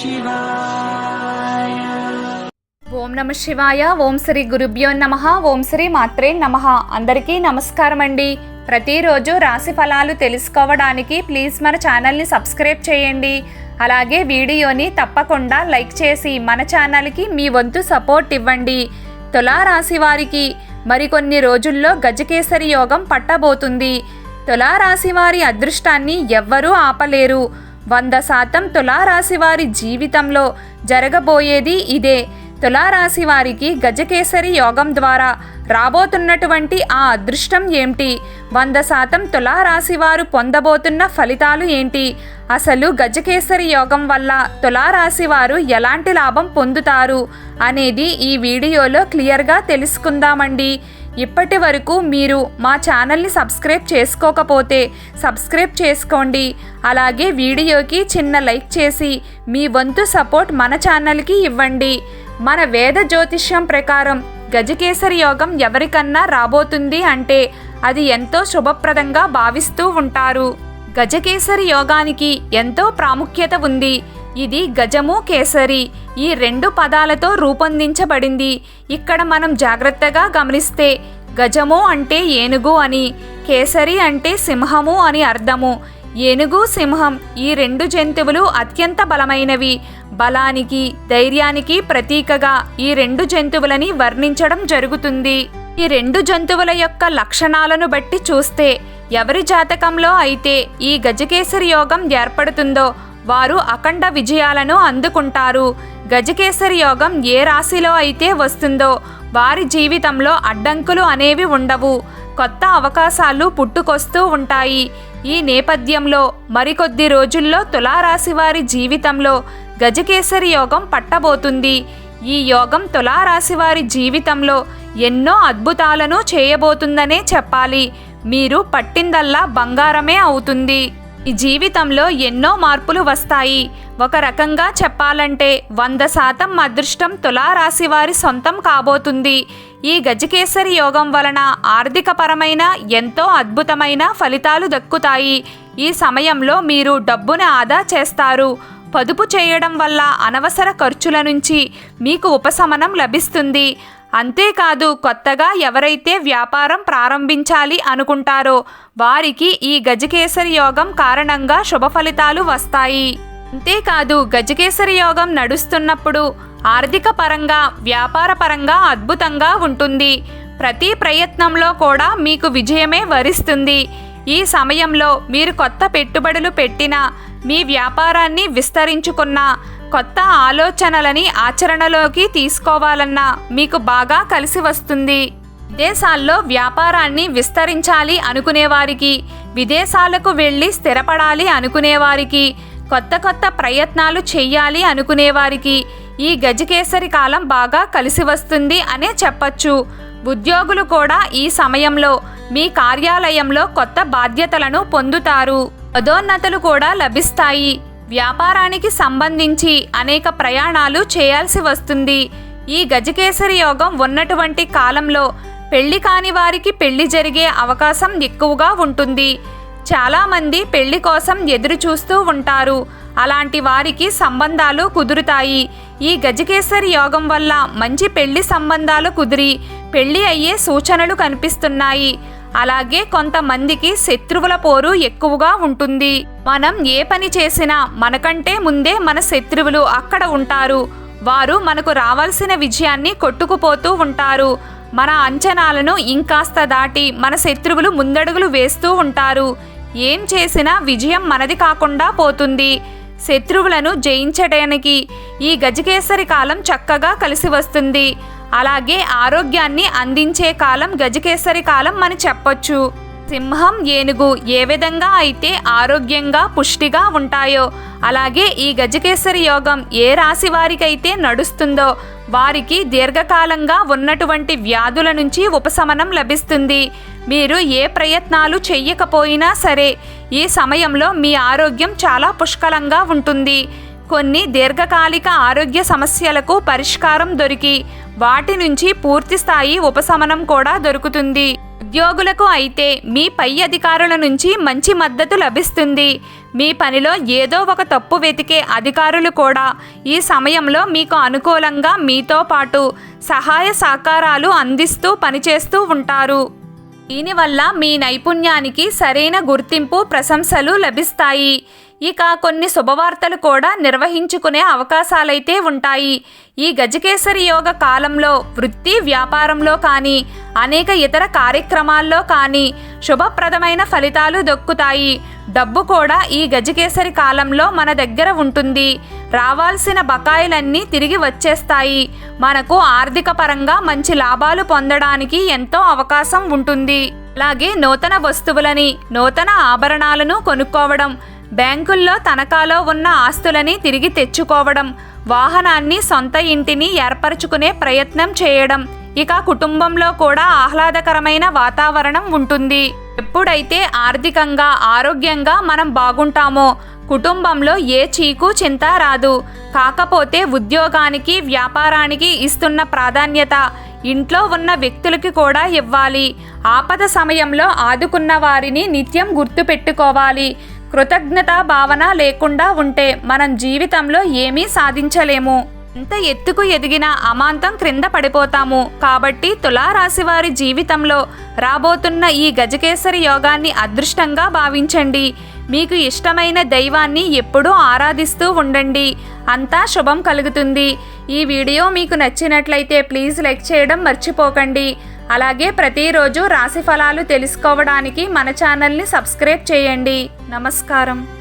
శివాయ. ఓం నమ శివాయ. ఓం శ్రీ గురుభ్యో నమః. ఓం శ్రీ మాత్రే నమః. అందరికీ నమస్కారం అండి. ప్రతిరోజు రాశి ఫలాలు తెలుసుకోవడానికి ప్లీజ్ మన ఛానల్ని సబ్స్క్రైబ్ చేయండి. అలాగే వీడియోని తప్పకుండా లైక్ చేసి మన ఛానల్కి మీ వంతు సపోర్ట్ ఇవ్వండి. తులారాశి వారికి మరికొన్ని రోజుల్లో గజకేసరి యోగం పట్టబోతుంది. తులారాశి వారి అదృష్టాన్ని ఎవ్వరూ ఆపలేరు. 100% తులారాశి వారి జీవితంలో జరగబోయేది ఇదే. తులారాశి వారికి గజకేసరి యోగం ద్వారా రాబోతున్నటువంటి ఆ అదృష్టం ఏంటి? 100% తులారాశి వారు పొందబోతున్న ఫలితాలు ఏంటి? అసలు గజకేసరి యోగం వల్ల తులారాశి వారు ఎలాంటి లాభం పొందుతారు అనేది ఈ వీడియోలో క్లియర్గా తెలుసుకుందామండి. ఇప్పటి వరకు మీరు మా ఛానల్ని సబ్స్క్రైబ్ చేసుకోకపోతే సబ్స్క్రైబ్ చేసుకోండి. అలాగే వీడియోకి చిన్న లైక్ చేసి మీ వంతు సపోర్ట్ మన ఛానల్కి ఇవ్వండి. మన వేద జ్యోతిష్యం ప్రకారం గజకేసరి యోగం ఎవరికన్నా రాబోతుంది అంటే అది ఎంతో శుభప్రదంగా భావిస్తూ ఉంటారు. గజకేసరి యోగానికి ఎంతో ప్రాముఖ్యత ఉంది. ఇది గజము కేసరి ఈ 2 పదాలతో రూపొందించబడింది. ఇక్కడ మనం జాగ్రత్తగా గమనిస్తే గజము అంటే ఏనుగు అని, కేసరి అంటే సింహము అని అర్థము. ఏనుగు, సింహం ఈ 2 జంతువులు అత్యంత బలమైనవి. బలానికి, ధైర్యానికి ప్రతీకగా ఈ 2 జంతువులని వర్ణించడం జరుగుతుంది. ఈ 2 జంతువుల యొక్క లక్షణాలను బట్టి చూస్తే ఎవరి జాతకంలో అయితే ఈ గజకేసరి యోగం ఏర్పడుతుందో వారు అఖండ విజయాలను అందుకుంటారు. గజకేసరి యోగం ఏ రాశిలో అయితే వస్తుందో వారి జీవితంలో అడ్డంకులు అనేవి ఉండవు. కొత్త అవకాశాలు పుట్టుకొస్తూ ఉంటాయి. ఈ నేపథ్యంలో మరికొద్ది రోజుల్లో తులారాశి వారి జీవితంలో గజకేసరి యోగం పట్టబోతుంది. ఈ యోగం తులారాశి వారి జీవితంలో ఎన్నో అద్భుతాలను చేయబోతుందనే చెప్పాలి. మీరు పట్టిందల్లా బంగారమే అవుతుంది. ఈ జీవితంలో ఎన్నో మార్పులు వస్తాయి. ఒక రకంగా చెప్పాలంటే 100% అదృష్టం తులారాశి వారి సొంతం కాబోతుంది. ఈ గజకేసరి యోగం వలన ఆర్థికపరమైన ఎంతో అద్భుతమైన ఫలితాలు దక్కుతాయి. ఈ సమయంలో మీరు డబ్బును ఆదా చేస్తారు. పొదుపు చేయడం వల్ల అనవసర ఖర్చుల నుంచి మీకు ఉపశమనం లభిస్తుంది. అంతేకాదు, కొత్తగా ఎవరైతే వ్యాపారం ప్రారంభించాలి అనుకుంటారో వారికి ఈ గజకేసరి యోగం కారణంగా శుభ ఫలితాలు వస్తాయి. అంతేకాదు, గజకేసరి యోగం నడుస్తున్నప్పుడు ఆర్థిక పరంగా, వ్యాపార పరంగా అద్భుతంగా ఉంటుంది. ప్రతి ప్రయత్నంలో కూడా మీకు విజయమే వరిస్తుంది. ఈ సమయంలో మీరు కొత్త పెట్టుబడులు పెట్టినా, మీ వ్యాపారాన్ని విస్తరించుకున్నా, కొత్త ఆలోచనలని ఆచరణలోకి తీసుకోవాలన్నా మీకు బాగా కలిసి వస్తుంది. విదేశాల్లో వ్యాపారాన్ని విస్తరించాలి అనుకునేవారికి, విదేశాలకు వెళ్ళి స్థిరపడాలి అనుకునేవారికి, కొత్త కొత్త ప్రయత్నాలు చెయ్యాలి అనుకునేవారికి ఈ గజకేసరి కాలం బాగా కలిసి వస్తుంది అనే చెప్పచ్చు. ఉద్యోగులు కూడా ఈ సమయంలో మీ కార్యాలయంలో కొత్త బాధ్యతలను పొందుతారు. పదోన్నతులు కూడా లభిస్తాయి. వ్యాపారానికి సంబంధించి అనేక ప్రయాణాలు చేయాల్సి వస్తుంది. ఈ గజకేసరి యోగం ఉన్నటువంటి కాలంలో పెళ్లి కాని వారికి పెళ్లి జరిగే అవకాశం ఎక్కువగా ఉంటుంది. చాలామంది పెళ్లి కోసం ఎదురు చూస్తూ ఉంటారు. అలాంటి వారికి సంబంధాలు కుదురుతాయి. ఈ గజకేసరి యోగం వల్ల మంచి పెళ్లి సంబంధాలు కుదిరి పెళ్లి అయ్యే సూచనలు కనిపిస్తున్నాయి. అలాగే కొంతమందికి శత్రువుల పోరు ఎక్కువగా ఉంటుంది. మనం ఏ పని చేసినా మనకంటే ముందే మన శత్రువులు అక్కడ ఉంటారు. వారు మనకు రావాల్సిన విజయాన్ని కొట్టుకుపోతూ ఉంటారు. మన అంచనాలను ఇంకాస్త దాటి మన శత్రువులు ముందడుగులు వేస్తూ ఉంటారు. ఏం చేసినా విజయం మనది కాకుండా పోతుంది. శత్రువులను జయించడానికి ఈ గజకేసరి కాలం చక్కగా కలిసి వస్తుంది. అలాగే ఆరోగ్యాన్ని అందించే కాలం గజకేసరి కాలం అని చెప్పొచ్చు. సింహం, ఏనుగు ఏ విధంగా అయితే ఆరోగ్యంగా పుష్టిగా ఉంటాయో అలాగే ఈ గజకేసరి యోగం ఏ రాశి వారికైతే నడుస్తుందో వారికి దీర్ఘకాలంగా ఉన్నటువంటి వ్యాధుల నుంచి ఉపశమనం లభిస్తుంది. మీరు ఏ ప్రయత్నాలు చెయ్యకపోయినా సరే ఈ సమయంలో మీ ఆరోగ్యం చాలా పుష్కలంగా ఉంటుంది. కొన్ని దీర్ఘకాలిక ఆరోగ్య సమస్యలకు పరిష్కారం దొరికి వాటి నుంచి పూర్తి స్థాయి ఉపశమనం కూడా దొరుకుతుంది. ఉద్యోగులకు అయితే మీ పై అధికారుల నుంచి మంచి మద్దతు లభిస్తుంది. మీ పనిలో ఏదో ఒక తప్పు వెతికే అధికారులు కూడా ఈ సమయంలో మీకు అనుకూలంగా మీతో పాటు సహాయ సహకారాలు అందిస్తూ పనిచేస్తూ ఉంటారు. దీనివల్ల మీ నైపుణ్యానికి సరైన గుర్తింపు, ప్రశంసలు లభిస్తాయి. ఇక కొన్ని శుభవార్తలు కూడా నిర్వహించుకునే అవకాశాలైతే ఉంటాయి. ఈ గజకేసరి యోగ కాలంలో వృత్తి, వ్యాపారంలో కానీ అనేక ఇతర కార్యక్రమాల్లో కానీ శుభప్రదమైన ఫలితాలు దక్కుతాయి. డబ్బు కూడా ఈ గజకేసరి కాలంలో మన దగ్గర ఉంటుంది. రావాల్సిన బకాయిలన్నీ తిరిగి వచ్చేస్తాయి. మనకు ఆర్థిక పరంగా మంచి లాభాలు పొందడానికి ఎంతో అవకాశం ఉంటుంది. అలాగే నూతన వస్తువులని, నూతన ఆభరణాలను కొనుక్కోవడం, బ్యాంకుల్లో తనఖాలో ఉన్న ఆస్తులని తిరిగి తెచ్చుకోవడం, వాహనాన్ని, సొంత ఇంటిని ఏర్పరచుకునే ప్రయత్నం చేయడం, ఇక కుటుంబంలో కూడా ఆహ్లాదకరమైన వాతావరణం ఉంటుంది. ఎప్పుడైతే ఆర్థికంగా, ఆరోగ్యంగా మనం బాగుంటామో కుటుంబంలో ఏ చీకు చింత రాదు. కాకపోతే ఉద్యోగానికి, వ్యాపారానికి ఇస్తున్న ప్రాధాన్యత ఇంట్లో ఉన్న వ్యక్తులకి కూడా ఇవ్వాలి. ఆపద సమయంలో ఆదుకున్న వారిని నిత్యం గుర్తుపెట్టుకోవాలి. కృతజ్ఞతా భావన లేకుండా ఉంటే మనం జీవితంలో ఏమీ సాధించలేము. ఎంత ఎత్తుకు ఎదిగినా అమాంతం క్రింద పడిపోతాము. కాబట్టి తులారాశి వారి జీవితంలో రాబోతున్న ఈ గజకేసరి యోగాన్ని అదృష్టంగా భావించండి. మీకు ఇష్టమైన దైవాన్ని ఎప్పుడూ ఆరాధిస్తూ ఉండండి. అంతా శుభం కలుగుతుంది. ఈ వీడియో మీకు నచ్చినట్లయితే ప్లీజ్ లైక్ చేయడం మర్చిపోకండి. అలాగే ప్రతిరోజు రాశి ఫలాలు తెలుసుకోవడానికి మన ఛానల్ని సబ్స్క్రైబ్ చేయండి. నమస్కారం.